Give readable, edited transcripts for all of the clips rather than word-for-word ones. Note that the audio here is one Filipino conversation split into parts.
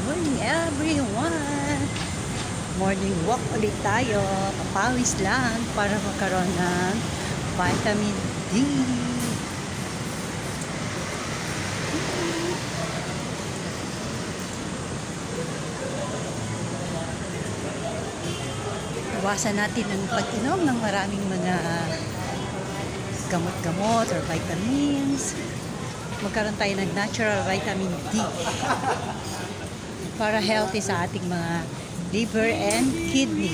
morning everyone! Morning walk ulit tayo. Papawis lang para magkaroon ng vitamin D. Iwasan natin ang pag-inom ng maraming mga gamot-gamot or vitamins. Magkaroon tayo ng natural vitamin D para healthy sa ating mga liver and kidney.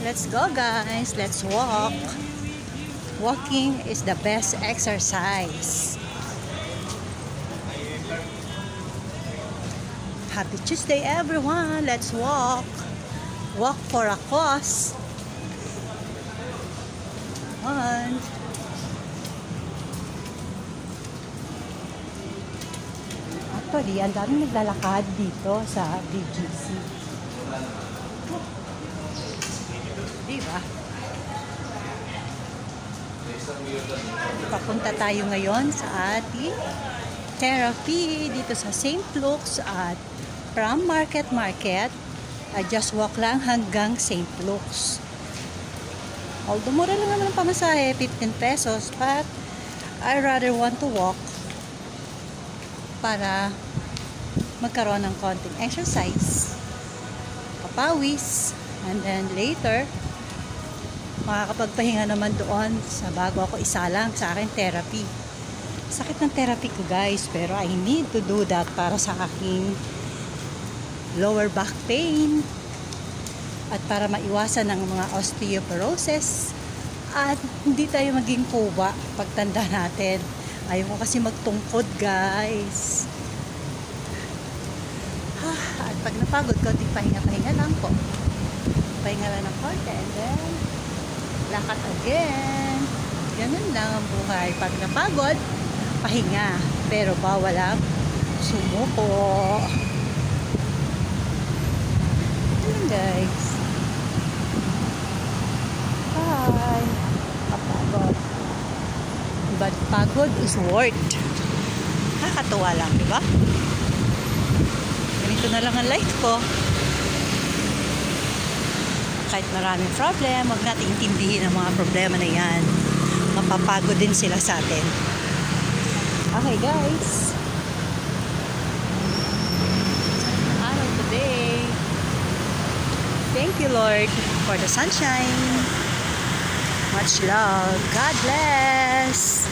Let's go guys, let's walk. Walking is the best exercise. Happy Tuesday everyone, let's walk. Walk for a cause. And actually, ang daming naglalakad dito sa BGC. Diba? Papunta tayo ngayon sa ating therapy dito sa St. Luke's at from Market. I just walk lang hanggang St. Luke's. Although mura lang naman ang pamasahe, 15 pesos, but I rather want to walk para magkaroon ng konting exercise, papawis, and then later makakapagpahinga naman doon sa bago ako isalang sa aking therapy. Sakit ng therapy ko guys, pero I need to do that para sa aking lower back pain at para maiwasan ng mga osteoporosis at hindi tayo maging kuba pagtanda natin. Ayaw ko kasi magtungkod guys. At pag napagod, konting pahinga lang po. Pahinga lang ng konti and then lakad again. Ganun lang ang buhay. Pag napagod, pahinga. Pero bawal ang sumuko. Ganun guys. Hi. Kapagod. But pagod is worth. Nakakatuwa lang, di ba? Ganito na lang ang life ko. Kahit maraming problem, huwag natin intindihin ang mga problema na yan. Mapapagod din sila sa atin. Okay guys. Araw today. Thank you Lord for the sunshine. Much love. God bless.